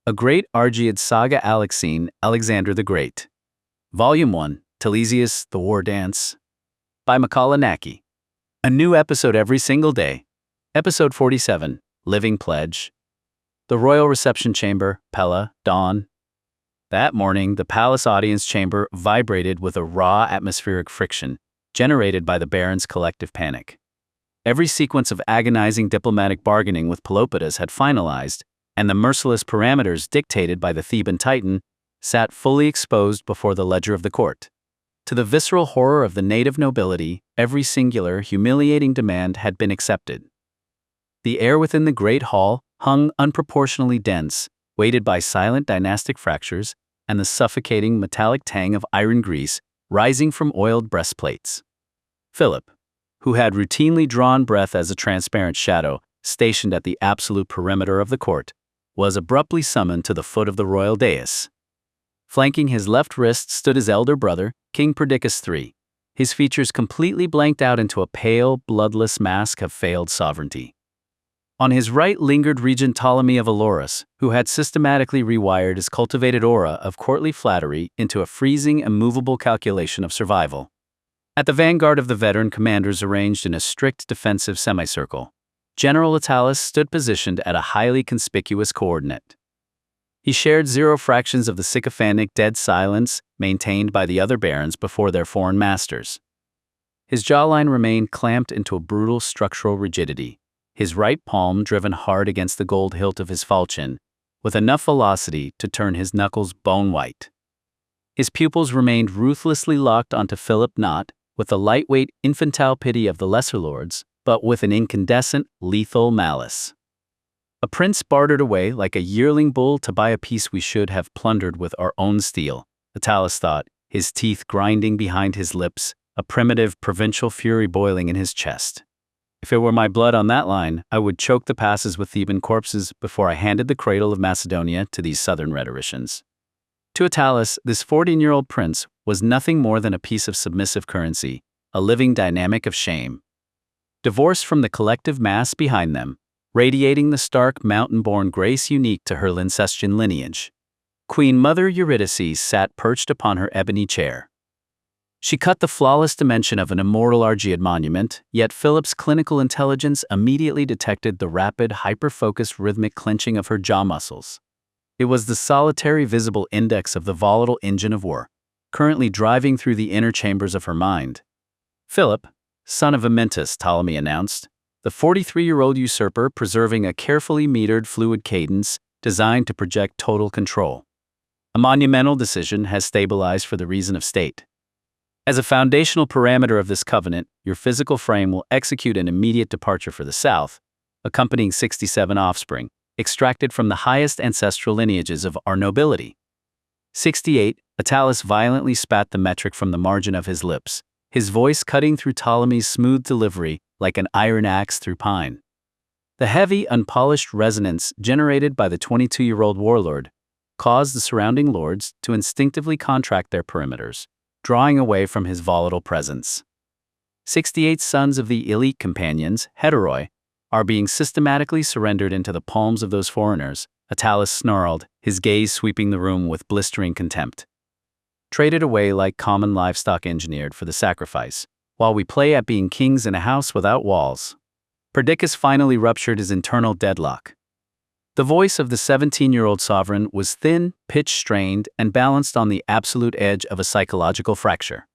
A Great Argead Saga ALEXEIN, Alexander the Great. Volume 1, Telesias, The War Dance. By Macedon. A new episode every single day. Episode 47, Living Pledge. The Royal Reception Chamber, Pella, dawn. That morning, the palace audience chamber vibrated with a raw atmospheric friction, generated by the barons' collective panic. Every sequence of agonizing diplomatic bargaining with Pelopidas had finalized, and the merciless parameters dictated by the Theban titan sat fully exposed before the ledger of the court. To the visceral horror of the native nobility, every singular, humiliating demand had been accepted. The air within the great hall hung unproportionally dense, weighted by silent dynastic fractures and the suffocating metallic tang of iron grease rising from oiled breastplates. Philip, who had routinely drawn breath as a transparent shadow stationed at the absolute perimeter of the court, was abruptly summoned to the foot of the royal dais. Flanking his left wrist stood his elder brother, King Perdiccas III, his features completely blanked out into a pale, bloodless mask of failed sovereignty. On his right lingered Regent Ptolemy of Elorus, who had systematically rewired his cultivated aura of courtly flattery into a freezing, immovable calculation of survival. At the vanguard of the veteran commanders arranged in a strict defensive semicircle, General Attalus stood positioned at a highly conspicuous coordinate. He shared 0 fractions of the sycophantic dead silence maintained by the other barons before their foreign masters. His jawline remained clamped into a brutal structural rigidity, his right palm driven hard against the gold hilt of his falchion, with enough velocity to turn his knuckles bone white. His pupils remained ruthlessly locked onto Philip, not with the lightweight infantile pity of the lesser lords, but with an incandescent, lethal malice. A prince bartered away like a yearling bull to buy a piece we should have plundered with our own steel, Attalus thought, his teeth grinding behind his lips, a primitive provincial fury boiling in his chest. If it were my blood on that line, I would choke the passes with Theban corpses before I handed the cradle of Macedonia to these southern rhetoricians. To Attalus, this 14-year-old prince was nothing more than a piece of submissive currency, a living dynamic of shame. Divorced from the collective mass behind them, radiating the stark mountain-born grace unique to her Lyncestian lineage, Queen Mother Eurydice sat perched upon her ebony chair. She cut the flawless dimension of an immortal Argead monument, yet Philip's clinical intelligence immediately detected the rapid, hyper-focused rhythmic clenching of her jaw muscles. It was the solitary visible index of the volatile engine of war, currently driving through the inner chambers of her mind. Philip, son of Amyntas, Ptolemy announced, the 43-year-old usurper preserving a carefully metered fluid cadence designed to project total control. A monumental decision has stabilized for the reason of state. As a foundational parameter of this covenant, your physical frame will execute an immediate departure for the south, accompanying 67 offspring, extracted from the highest ancestral lineages of our nobility. 68, Attalus violently spat the metric from the margin of his lips, his voice cutting through Ptolemy's smooth delivery like an iron axe through pine. The heavy, unpolished resonance generated by the 22-year-old warlord caused the surrounding lords to instinctively contract their perimeters, drawing away from his volatile presence. 68 sons of the elite companions, heteroi, are being systematically surrendered into the palms of those foreigners, Attalus snarled, his gaze sweeping the room with blistering contempt. Traded away like common livestock engineered for the sacrifice, while we play at being kings in a house without walls. Perdiccas finally ruptured his internal deadlock. The voice of the 17-year-old sovereign was thin, pitch-strained, and balanced on the absolute edge of a psychological fracture.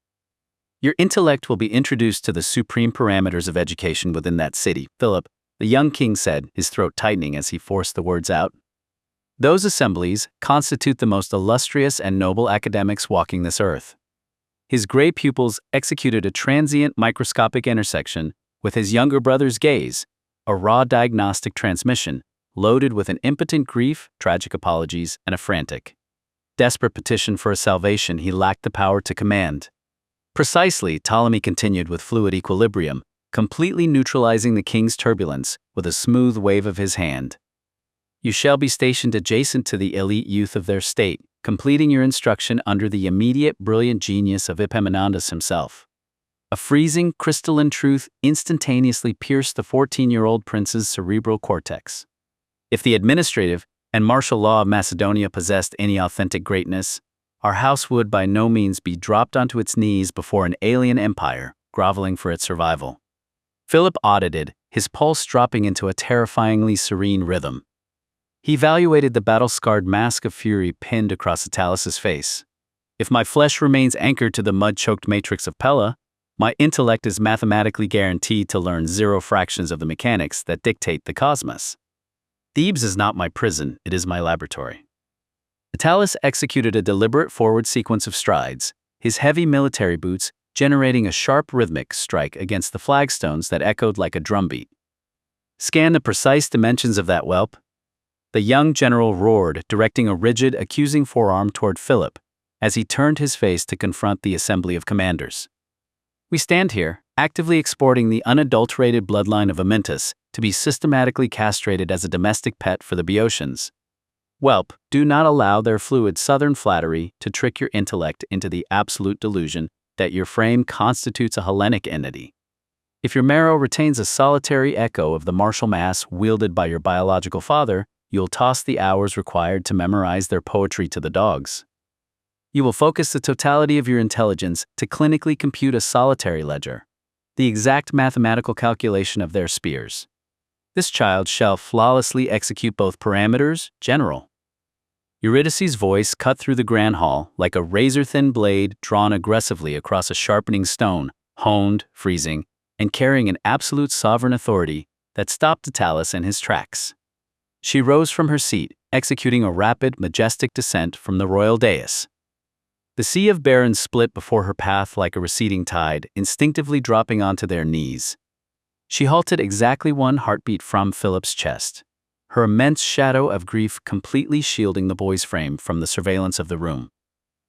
Your intellect will be introduced to the supreme parameters of education within that city, Philip, the young king said, his throat tightening as he forced the words out. Those assemblies constitute the most illustrious and noble academics walking this earth. His gray pupils executed a transient microscopic intersection with his younger brother's gaze, a raw diagnostic transmission, loaded with an impotent grief, tragic apologies, and a frantic, desperate petition for a salvation he lacked the power to command. Precisely, Ptolemy continued with fluid equilibrium, completely neutralizing the king's turbulence with a smooth wave of his hand. You shall be stationed adjacent to the elite youth of their state, completing your instruction under the immediate brilliant genius of Epaminondas himself. A freezing, crystalline truth instantaneously pierced the 14-year-old prince's cerebral cortex. If the administrative, and martial law of Macedonia possessed any authentic greatness, our house would by no means be dropped onto its knees before an alien empire, groveling for its survival. Philip audited, his pulse dropping into a terrifyingly serene rhythm. He evaluated the battle-scarred mask of fury pinned across Atalus's face. If my flesh remains anchored to the mud-choked matrix of Pella, my intellect is mathematically guaranteed to learn zero fractions of the mechanics that dictate the cosmos. Thebes is not my prison, it is my laboratory. Atalus executed a deliberate forward sequence of strides, his heavy military boots generating a sharp rhythmic strike against the flagstones that echoed like a drumbeat. Scan the precise dimensions of that whelp. The young general roared, directing a rigid, accusing forearm toward Philip, as he turned his face to confront the assembly of commanders. We stand here, actively exporting the unadulterated bloodline of Amyntas to be systematically castrated as a domestic pet for the Boeotians. Whelp, do not allow their fluid southern flattery to trick your intellect into the absolute delusion that your frame constitutes a Hellenic entity. If your marrow retains a solitary echo of the martial mass wielded by your biological father, you'll toss the hours required to memorize their poetry to the dogs. You will focus the totality of your intelligence to clinically compute a solitary ledger, the exact mathematical calculation of their spears. This child shall flawlessly execute both parameters, General. Eurydice's voice cut through the grand hall like a razor-thin blade drawn aggressively across a sharpening stone, honed, freezing, and carrying an absolute sovereign authority that stopped Atalus in his tracks. She rose from her seat, executing a rapid, majestic descent from the royal dais. The sea of barons split before her path like a receding tide, instinctively dropping onto their knees. She halted exactly one heartbeat from Philip's chest, her immense shadow of grief completely shielding the boy's frame from the surveillance of the room.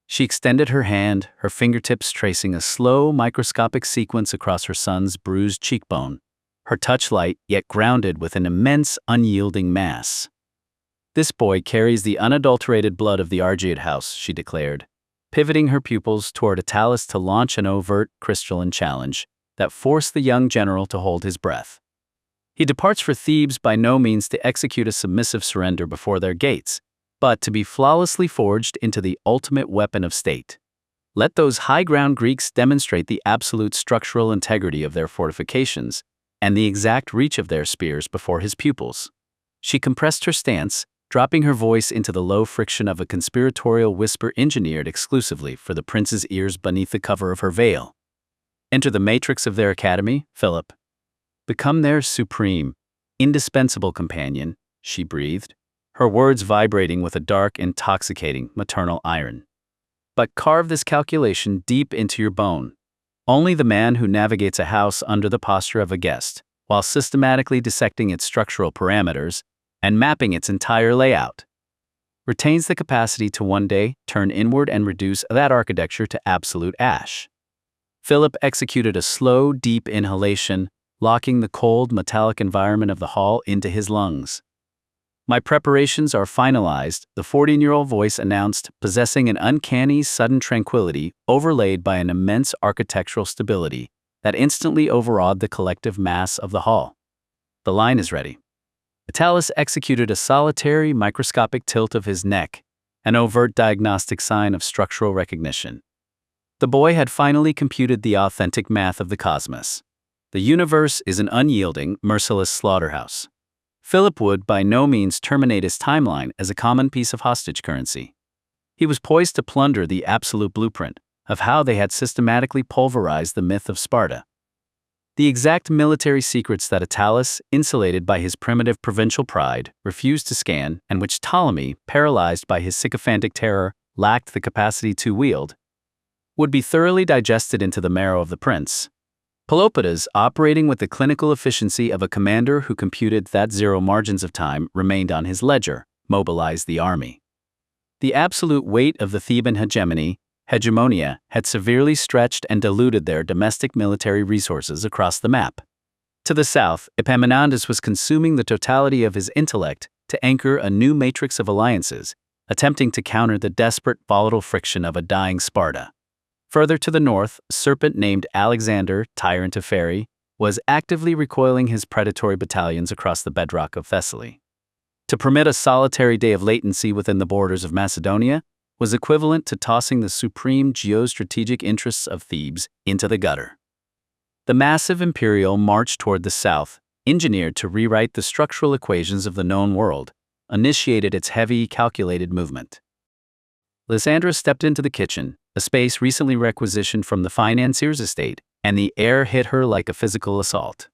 She extended her hand, her fingertips tracing a slow, microscopic sequence across her son's bruised cheekbone, her touch light yet grounded with an immense, unyielding mass. This boy carries the unadulterated blood of the Argead house, she declared, pivoting her pupils toward Atalus to launch an overt, crystalline challenge that forced the young general to hold his breath. He departs for Thebes by no means to execute a submissive surrender before their gates, but to be flawlessly forged into the ultimate weapon of state. Let those high-ground Greeks demonstrate the absolute structural integrity of their fortifications and the exact reach of their spears before his pupils. She compressed her stance, dropping her voice into the low friction of a conspiratorial whisper engineered exclusively for the prince's ears beneath the cover of her veil. Enter the matrix of their academy, Philip. Become their supreme, indispensable companion, she breathed, her words vibrating with a dark, intoxicating, maternal iron. But carve this calculation deep into your bone. Only the man who navigates a house under the posture of a guest, while systematically dissecting its structural parameters and mapping its entire layout, retains the capacity to one day turn inward and reduce that architecture to absolute ash. Philip executed a slow, deep inhalation, locking the cold, metallic environment of the hall into his lungs. My preparations are finalized, the 14-year-old voice announced, possessing an uncanny, sudden tranquility overlaid by an immense architectural stability that instantly overawed the collective mass of the hall. The line is ready. Atalus executed a solitary, microscopic tilt of his neck, an overt diagnostic sign of structural recognition. The boy had finally computed the authentic math of the cosmos. The universe is an unyielding, merciless slaughterhouse. Philip would by no means terminate his timeline as a common piece of hostage currency. He was poised to plunder the absolute blueprint of how they had systematically pulverized the myth of Sparta. The exact military secrets that Atalus, insulated by his primitive provincial pride, refused to scan, and which Ptolemy, paralyzed by his sycophantic terror, lacked the capacity to wield, would be thoroughly digested into the marrow of the prince. Pelopidas, operating with the clinical efficiency of a commander who computed that zero margins of time remained on his ledger, mobilized the army. The absolute weight of the Theban hegemonia had severely stretched and diluted their domestic military resources across the map. To the south, Epaminondas was consuming the totality of his intellect to anchor a new matrix of alliances, attempting to counter the desperate, volatile friction of a dying Sparta. Further to the north, a serpent named Alexander, tyrant of Phaerae, was actively recoiling his predatory battalions across the bedrock of Thessaly. To permit a solitary day of latency within the borders of Macedonia was equivalent to tossing the supreme geostrategic interests of Thebes into the gutter. The massive imperial marched toward the south, engineered to rewrite the structural equations of the known world, initiated its heavy, calculated movement. Lysandra stepped into the kitchen, a space recently requisitioned from the financier's estate, and the air hit her like a physical assault.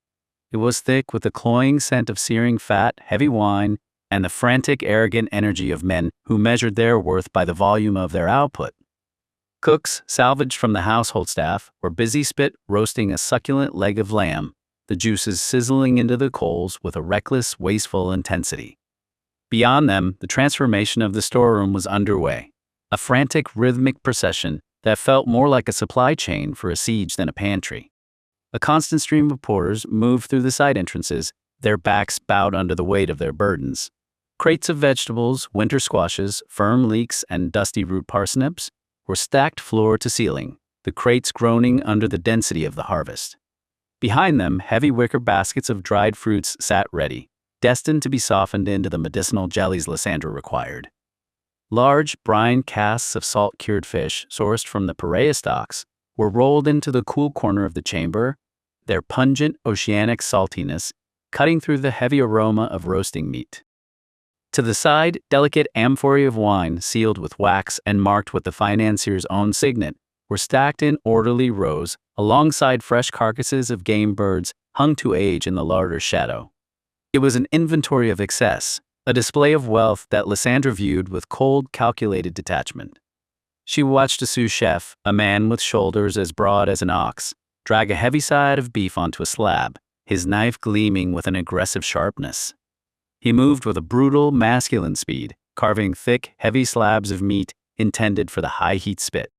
It was thick with the cloying scent of searing fat, heavy wine, and the frantic, arrogant energy of men who measured their worth by the volume of their output. Cooks, salvaged from the household staff, were busy roasting a succulent leg of lamb, the juices sizzling into the coals with a reckless, wasteful intensity. Beyond them, the transformation of the storeroom was underway, a frantic, rhythmic procession that felt more like a supply chain for a siege than a pantry. A constant stream of porters moved through the side entrances, their backs bowed under the weight of their burdens. Crates of vegetables, winter squashes, firm leeks, and dusty root parsnips were stacked floor to ceiling, the crates groaning under the density of the harvest. Behind them, heavy wicker baskets of dried fruits sat ready, destined to be softened into the medicinal jellies Lysandra required. Large, brine casks of salt-cured fish, sourced from the Piraeus docks, were rolled into the cool corner of the chamber, their pungent, oceanic saltiness cutting through the heavy aroma of roasting meat. To the side, delicate amphorae of wine, sealed with wax and marked with the financier's own signet, were stacked in orderly rows alongside fresh carcasses of game birds hung to age in the larder's shadow. It was an inventory of excess, a display of wealth that Lysandra viewed with cold, calculated detachment. She watched a sous chef, a man with shoulders as broad as an ox, drag a heavy side of beef onto a slab, his knife gleaming with an aggressive sharpness. He moved with a brutal, masculine speed, carving thick, heavy slabs of meat intended for the high-heat spit.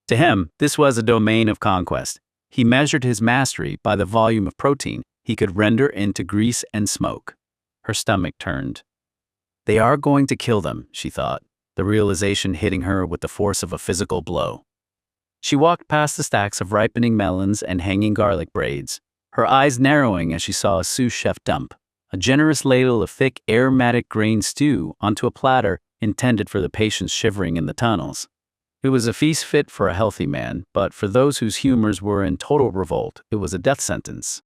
To him, this was a domain of conquest. He measured his mastery by the volume of protein he could render into grease and smoke. Her stomach turned. They are going to kill them, she thought, the realization hitting her with the force of a physical blow. She walked past the stacks of ripening melons and hanging garlic braids, her eyes narrowing as she saw a sous chef dump a generous ladle of thick, aromatic grain stew onto a platter intended for the patients shivering in the tunnels. It was a feast fit for a healthy man, but for those whose humors were in total revolt, it was a death sentence.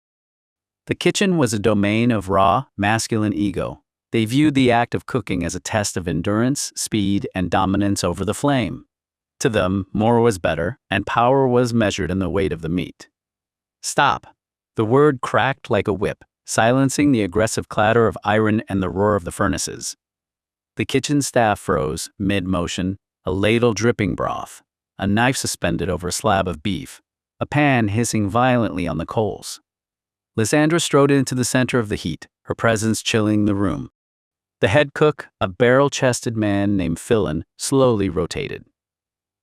The kitchen was a domain of raw, masculine ego. They viewed the act of cooking as a test of endurance, speed, and dominance over the flame. To them, more was better, and power was measured in the weight of the meat. Stop! The word cracked like a whip, silencing the aggressive clatter of iron and the roar of the furnaces. The kitchen staff froze, mid-motion, a ladle dripping broth, a knife suspended over a slab of beef, a pan hissing violently on the coals. Lysandra strode into the center of the heat, her presence chilling the room. The head cook, a barrel-chested man named Theban, slowly rotated.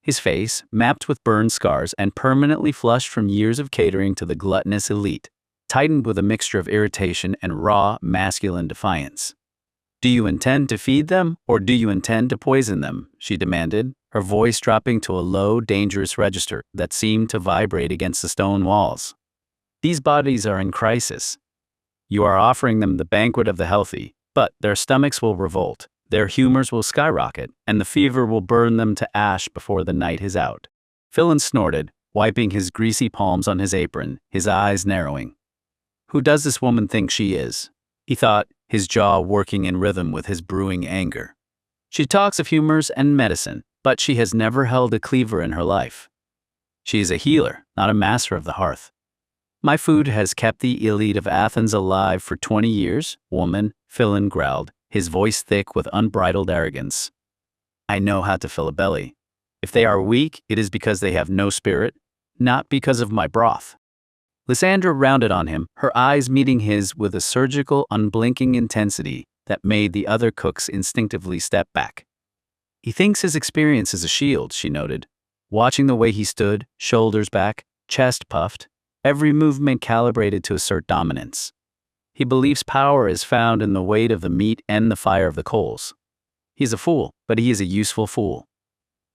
His face, mapped with burn scars and permanently flushed from years of catering to the gluttonous elite, tightened with a mixture of irritation and raw, masculine defiance. "Do you intend to feed them, or do you intend to poison them?" she demanded, her voice dropping to a low, dangerous register that seemed to vibrate against the stone walls. "These bodies are in crisis. You are offering them the banquet of the healthy, but their stomachs will revolt, their humors will skyrocket, and the fever will burn them to ash before the night is out." Theban snorted, wiping his greasy palms on his apron, his eyes narrowing. Who does this woman think she is? He thought, his jaw working in rhythm with his brewing anger. She talks of humors and medicine, but she has never held a cleaver in her life. She is a healer, not a master of the hearth. My food has kept the elite of Athens alive for 20 years, woman, Theban growled, his voice thick with unbridled arrogance. I know how to fill a belly. If they are weak, it is because they have no spirit, not because of my broth. Lysandra rounded on him, her eyes meeting his with a surgical, unblinking intensity that made the other cooks instinctively step back. He thinks his experience is a shield, she noted, watching the way he stood, shoulders back, chest puffed, every movement calibrated to assert dominance. He believes power is found in the weight of the meat and the fire of the coals. He's a fool, but he is a useful fool.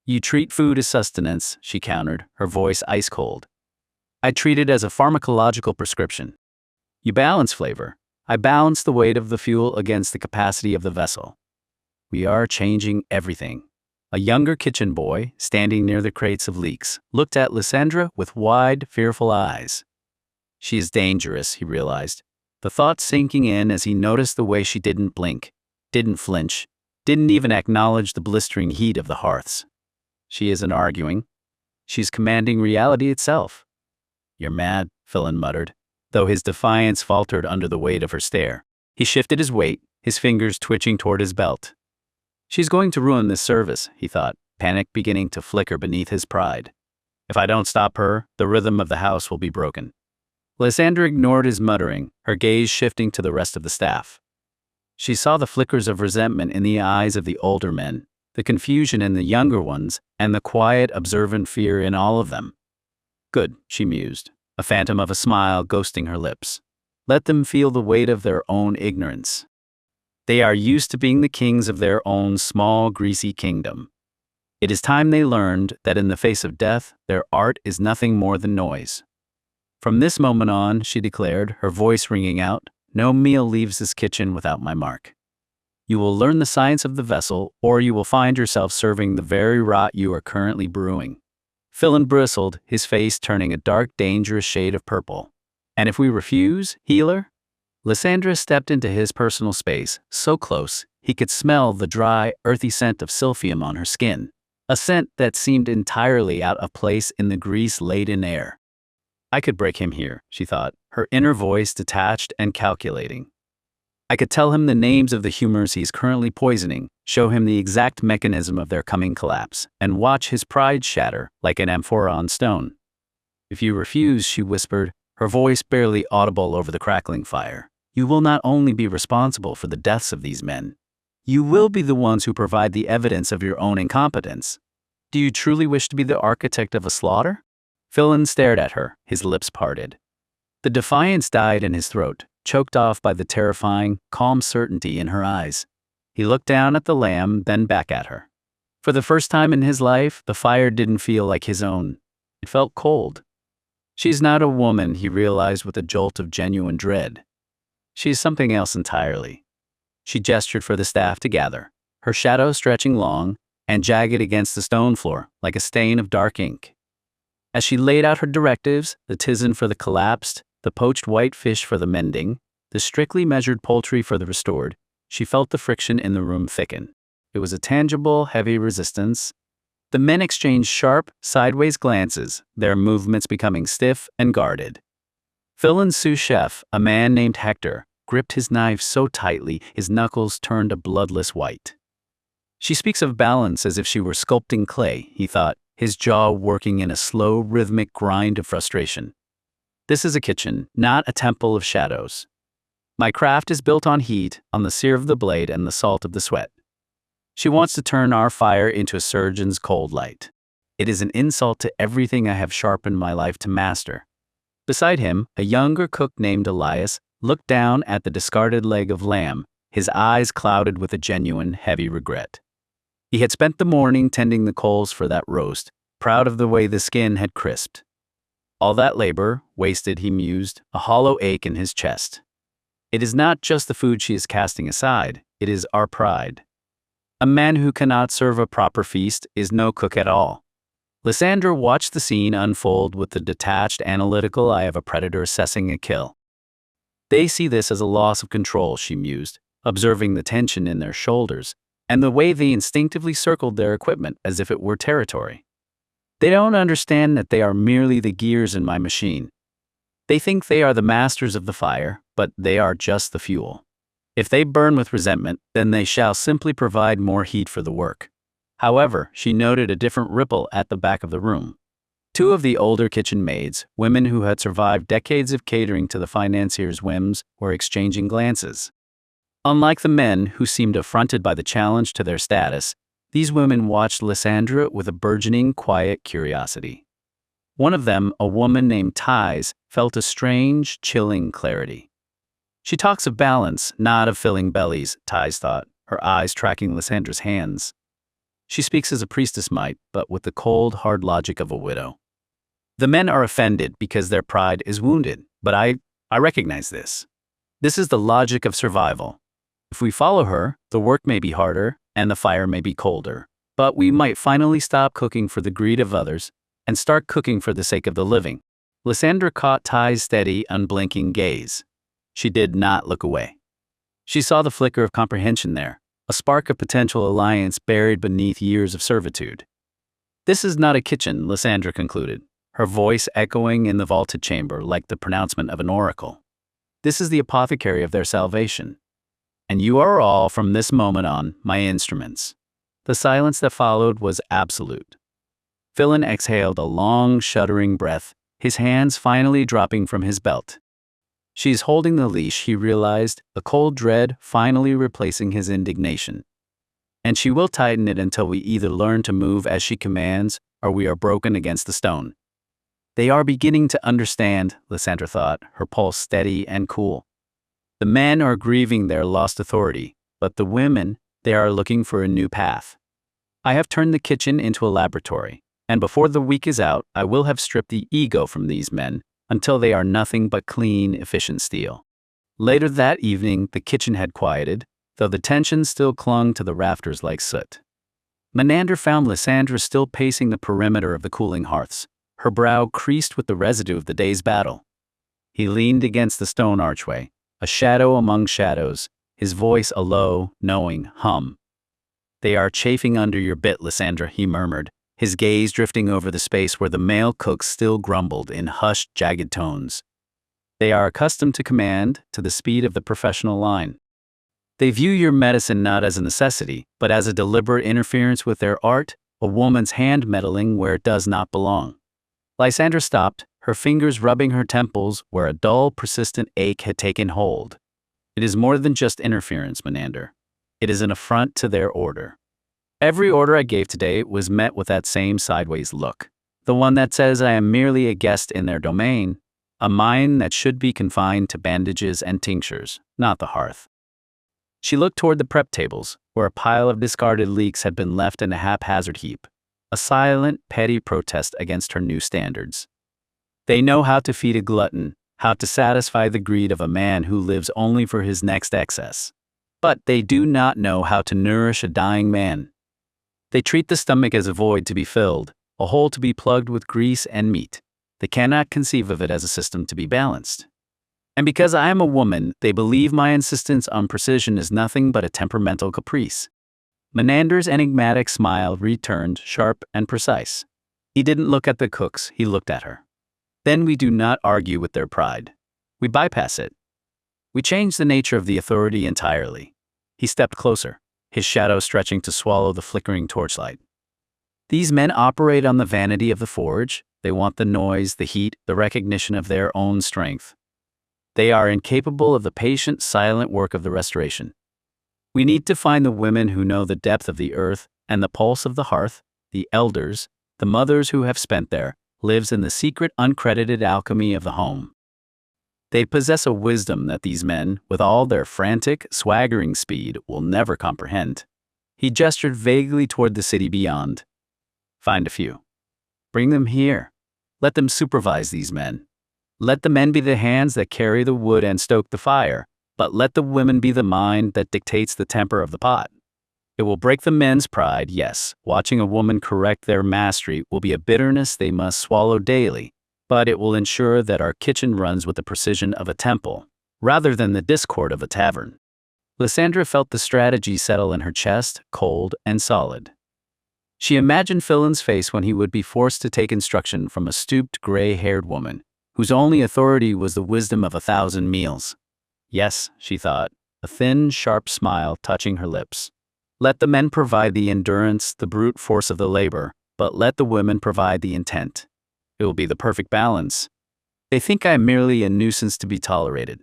You treat food as sustenance, she countered, her voice ice cold. I treat it as a pharmacological prescription. You balance flavor. I balanced the weight of the fuel against the capacity of the vessel. We are changing everything. A younger kitchen boy, standing near the crates of leeks, looked at Lysandra with wide, fearful eyes. She is dangerous, he realized, the thought sinking in as he noticed the way she didn't blink, didn't flinch, didn't even acknowledge the blistering heat of the hearths. She isn't arguing. She's commanding reality itself. You're mad, Phelan muttered, though his defiance faltered under the weight of her stare. He shifted his weight, his fingers twitching toward his belt. She's going to ruin this service, he thought, panic beginning to flicker beneath his pride. If I don't stop her, the rhythm of the house will be broken. Lysandra ignored his muttering, her gaze shifting to the rest of the staff. She saw the flickers of resentment in the eyes of the older men, the confusion in the younger ones, and the quiet, observant fear in all of them. Good, she mused, a phantom of a smile ghosting her lips. Let them feel the weight of their own ignorance. They are used to being the kings of their own small, greasy kingdom. It is time they learned that in the face of death, their art is nothing more than noise. From this moment on, she declared, her voice ringing out, no meal leaves this kitchen without my mark. You will learn the science of the vessel, or you will find yourself serving the very rot you are currently brewing. Phelan bristled, his face turning a dark, dangerous shade of purple. And if we refuse, healer? Lysandra stepped into his personal space, so close, he could smell the dry, earthy scent of silphium on her skin, a scent that seemed entirely out of place in the grease-laden air. I could break him here, she thought, her inner voice detached and calculating. I could tell him the names of the humors he's currently poisoning, show him the exact mechanism of their coming collapse, and watch his pride shatter like an amphora on stone. If you refuse, she whispered, her voice barely audible over the crackling fire, you will not only be responsible for the deaths of these men, you will be the ones who provide the evidence of your own incompetence. Do you truly wish to be the architect of a slaughter? Phelan stared at her, his lips parted. The defiance died in his throat, choked off by the terrifying, calm certainty in her eyes. He looked down at the lamb, then back at her. For the first time in his life, the fire didn't feel like his own. It felt cold. She's not a woman, he realized with a jolt of genuine dread. She's something else entirely. She gestured for the staff to gather, her shadow stretching long and jagged against the stone floor like a stain of dark ink. As she laid out her directives, the tisan for the collapsed, the poached white fish for the mending, the strictly measured poultry for the restored, she felt the friction in the room thicken. It was a tangible, heavy resistance. The men exchanged sharp, sideways glances, their movements becoming stiff and guarded. Phelan's sous chef, a man named Hector, gripped his knife so tightly his knuckles turned a bloodless white. She speaks of balance as if she were sculpting clay, he thought, his jaw working in a slow, rhythmic grind of frustration. This is a kitchen, not a temple of shadows. My craft is built on heat, on the sear of the blade and the salt of the sweat. She wants to turn our fire into a surgeon's cold light. It is an insult to everything I have sharpened my life to master. Beside him, a younger cook named Elias looked down at the discarded leg of lamb, his eyes clouded with a genuine, heavy regret. He had spent the morning tending the coals for that roast, proud of the way the skin had crisped. All that labor, wasted, he mused, a hollow ache in his chest. It is not just the food she is casting aside, it is our pride. A man who cannot serve a proper feast is no cook at all. Lysandra watched the scene unfold with the detached, analytical eye of a predator assessing a kill. They see this as a loss of control, she mused, observing the tension in their shoulders, and the way they instinctively circled their equipment as if it were territory. They don't understand that they are merely the gears in my machine. They think they are the masters of the fire, but they are just the fuel. If they burn with resentment, then they shall simply provide more heat for the work. However, she noted a different ripple at the back of the room. Two of the older kitchen maids, women who had survived decades of catering to the financier's whims, were exchanging glances. Unlike the men who seemed affronted by the challenge to their status, these women watched Lysandra with a burgeoning, quiet curiosity. One of them, a woman named Thais, felt a strange, chilling clarity. She talks of balance, not of filling bellies, Thais thought, her eyes tracking Lysandra's hands. She speaks as a priestess might, but with the cold, hard logic of a widow. The men are offended because their pride is wounded, but I recognize this. This is the logic of survival. If we follow her, the work may be harder and the fire may be colder, but we might finally stop cooking for the greed of others and start cooking for the sake of the living. Lysandra caught Ty's steady, unblinking gaze. She did not look away. She saw the flicker of comprehension there, a spark of potential alliance buried beneath years of servitude. This is not a kitchen, Lysandra concluded, her voice echoing in the vaulted chamber like the pronouncement of an oracle. This is the apothecary of their salvation. And you are all, from this moment on, my instruments. The silence that followed was absolute. Philin exhaled a long, shuddering breath, his hands finally dropping from his belt. She's holding the leash, he realized, a cold dread finally replacing his indignation. And she will tighten it until we either learn to move as she commands or we are broken against the stone. They are beginning to understand, Lysandra thought, her pulse steady and cool. The men are grieving their lost authority, but the women, they are looking for a new path. I have turned the kitchen into a laboratory, and before the week is out, I will have stripped the ego from these men until they are nothing but clean, efficient steel. Later that evening, the kitchen had quieted, though the tension still clung to the rafters like soot. Menander found Lysandra still pacing the perimeter of the cooling hearths, her brow creased with the residue of the day's battle. He leaned against the stone archway, a shadow among shadows, his voice a low, knowing hum. They are chafing under your bit, Lysandra, he murmured, his gaze drifting over the space where the male cooks still grumbled in hushed, jagged tones. They are accustomed to command, to the speed of the professional line. They view your medicine not as a necessity, but as a deliberate interference with their art, a woman's hand meddling where it does not belong. Lysandra stopped, her fingers rubbing her temples where a dull, persistent ache had taken hold. It is more than just interference, Menander. It is an affront to their order. Every order I gave today was met with that same sideways look, the one that says I am merely a guest in their domain, a mind that should be confined to bandages and tinctures, not the hearth. She looked toward the prep tables, where a pile of discarded leeks had been left in a haphazard heap, a silent, petty protest against her new standards. They know how to feed a glutton, how to satisfy the greed of a man who lives only for his next excess. But they do not know how to nourish a dying man. They treat the stomach as a void to be filled, a hole to be plugged with grease and meat. They cannot conceive of it as a system to be balanced. And because I am a woman, they believe my insistence on precision is nothing but a temperamental caprice. Menander's enigmatic smile returned, sharp and precise. He didn't look at the cooks, he looked at her. Then we do not argue with their pride. We bypass it. We change the nature of the authority entirely. He stepped closer, his shadow stretching to swallow the flickering torchlight. These men operate on the vanity of the forge. They want the noise, the heat, the recognition of their own strength. They are incapable of the patient, silent work of the restoration. We need to find the women who know the depth of the earth and the pulse of the hearth, the elders, the mothers who have spent there, lives in the secret, uncredited alchemy of the home. They possess a wisdom that these men, with all their frantic, swaggering speed, will never comprehend. He gestured vaguely toward the city beyond. Find a few. Bring them here. Let them supervise these men. Let the men be the hands that carry the wood and stoke the fire, but let the women be the mind that dictates the temper of the pot. It will break the men's pride, yes. Watching a woman correct their mastery will be a bitterness they must swallow daily, but it will ensure that our kitchen runs with the precision of a temple, rather than the discord of a tavern. Lysandra felt the strategy settle in her chest, cold and solid. She imagined Philin's face when he would be forced to take instruction from a stooped, gray-haired woman, whose only authority was the wisdom of 1,000 meals. Yes, she thought, a thin, sharp smile touching her lips. Let the men provide the endurance, the brute force of the labor, but let the women provide the intent. It will be the perfect balance. They think I am merely a nuisance to be tolerated.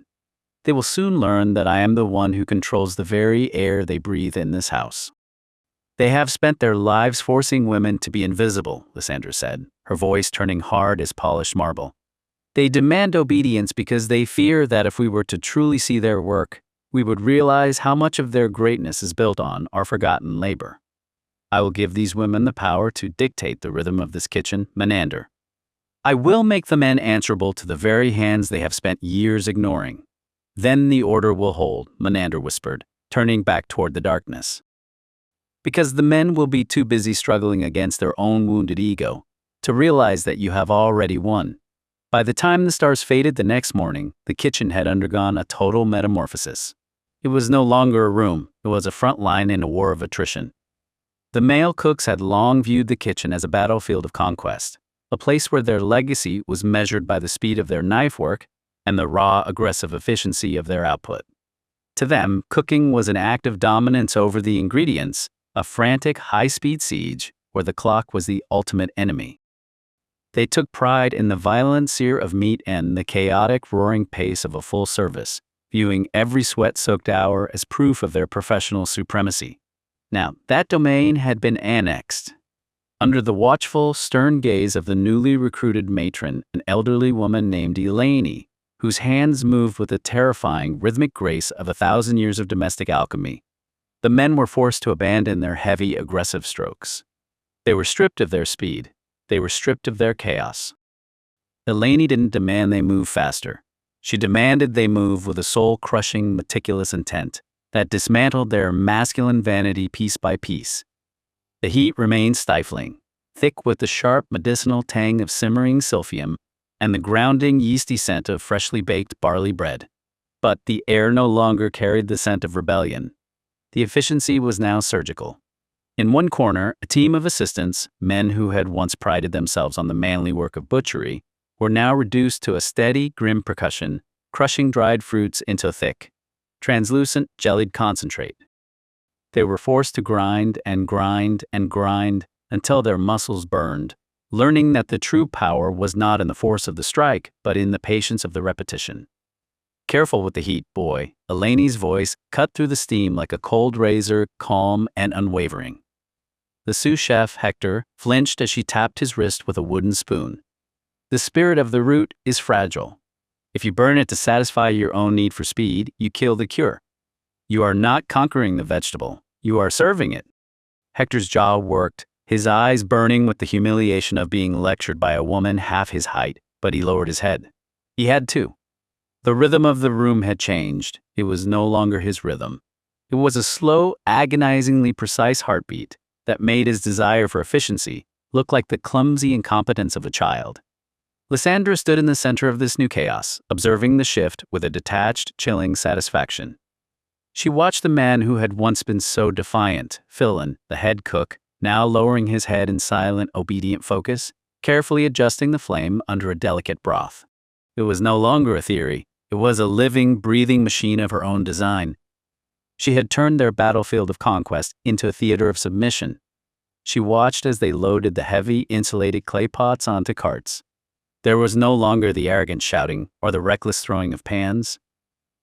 They will soon learn that I am the one who controls the very air they breathe in this house. They have spent their lives forcing women to be invisible, Lysandra said, her voice turning hard as polished marble. They demand obedience because they fear that if we were to truly see their work, we would realize how much of their greatness is built on our forgotten labor. I will give these women the power to dictate the rhythm of this kitchen, Menander. I will make the men answerable to the very hands they have spent years ignoring. Then the order will hold, Menander whispered, turning back toward the darkness. Because the men will be too busy struggling against their own wounded ego to realize that you have already won. By the time the stars faded the next morning, the kitchen had undergone a total metamorphosis. It was no longer a room, it was a front line in a war of attrition. The male cooks had long viewed the kitchen as a battlefield of conquest, a place where their legacy was measured by the speed of their knife work and the raw, aggressive efficiency of their output. To them, cooking was an act of dominance over the ingredients, a frantic, high-speed siege where the clock was the ultimate enemy. They took pride in the violent sear of meat and the chaotic, roaring pace of a full service, viewing every sweat-soaked hour as proof of their professional supremacy. Now, that domain had been annexed. Under the watchful, stern gaze of the newly recruited matron, an elderly woman named ALEXEIN, whose hands moved with the terrifying, rhythmic grace of 1,000 years of domestic alchemy, the men were forced to abandon their heavy, aggressive strokes. They were stripped of their speed. They were stripped of their chaos. ALEXEIN didn't demand they move faster. She demanded they move with a soul-crushing, meticulous intent that dismantled their masculine vanity piece by piece. The heat remained stifling, thick with the sharp medicinal tang of simmering silphium and the grounding yeasty scent of freshly baked barley bread. But the air no longer carried the scent of rebellion. The efficiency was now surgical. In one corner, a team of assistants, men who had once prided themselves on the manly work of butchery, were now reduced to a steady, grim percussion, crushing dried fruits into thick, translucent, jellied concentrate. They were forced to grind and grind and grind until their muscles burned, learning that the true power was not in the force of the strike, but in the patience of the repetition. Careful with the heat, boy. ALEXEIN's voice cut through the steam like a cold razor, calm and unwavering. The sous chef, Hector, flinched as she tapped his wrist with a wooden spoon. The spirit of the root is fragile. If you burn it to satisfy your own need for speed, you kill the cure. You are not conquering the vegetable, you are serving it. Hector's jaw worked, his eyes burning with the humiliation of being lectured by a woman half his height, but he lowered his head. He had to. The rhythm of the room had changed. It was no longer his rhythm. It was a slow, agonizingly precise heartbeat that made his desire for efficiency look like the clumsy incompetence of a child. Lysandra stood in the center of this new chaos, observing the shift with a detached, chilling satisfaction. She watched the man who had once been so defiant, Philon, the head cook, now lowering his head in silent, obedient focus, carefully adjusting the flame under a delicate broth. It was no longer a theory. It was a living, breathing machine of her own design. She had turned their battlefield of conquest into a theater of submission. She watched as they loaded the heavy, insulated clay pots onto carts. There was no longer the arrogant shouting or the reckless throwing of pans.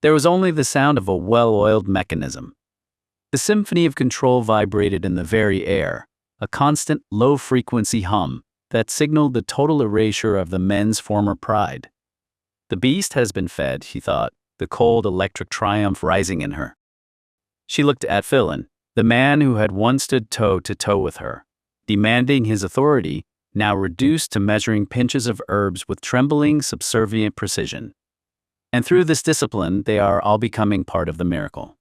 There was only the sound of a well-oiled mechanism. The symphony of control vibrated in the very air, a constant, low-frequency hum that signaled the total erasure of the men's former pride. The beast has been fed, he thought, the cold electric triumph rising in her. She looked at Philon, the man who had once stood toe-to-toe with her, demanding his authority, now reduced to measuring pinches of herbs with trembling, subservient precision. And through this discipline, they are all becoming part of the miracle.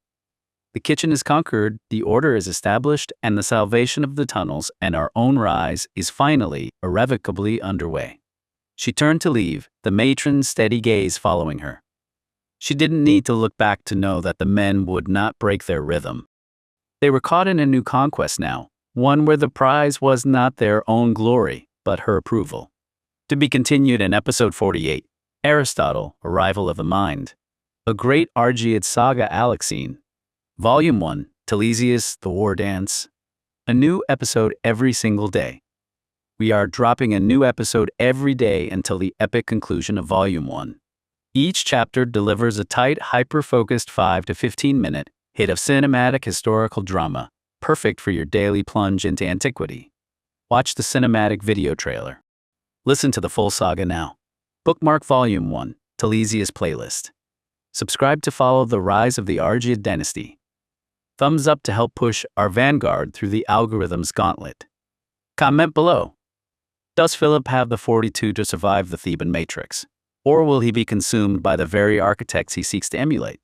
The kitchen is conquered, the order is established, and the salvation of the tunnels and our own rise is finally, irrevocably underway. She turned to leave, the matron's steady gaze following her. She didn't need to look back to know that the men would not break their rhythm. They were caught in a new conquest now, one where the prize was not their own glory, but her approval. To be continued in episode 48, Aristotle, Arrival of the Mind. A Great Argead Saga ALEXEIN. Volume 1, Telesias, The War Dance. A new episode every single day. We are dropping a new episode every day until the epic conclusion of Volume 1. Each chapter delivers a tight, hyper-focused 5 to 15-minute hit of cinematic historical drama, perfect for your daily plunge into antiquity. Watch the cinematic video trailer. Listen to the full saga now. Bookmark Volume 1, Telesias playlist. Subscribe to follow the rise of the Argead dynasty. Thumbs up to help push our vanguard through the algorithm's gauntlet. Comment below. Does Philip have the fortitude to survive the Theban matrix? Or will he be consumed by the very architects he seeks to emulate?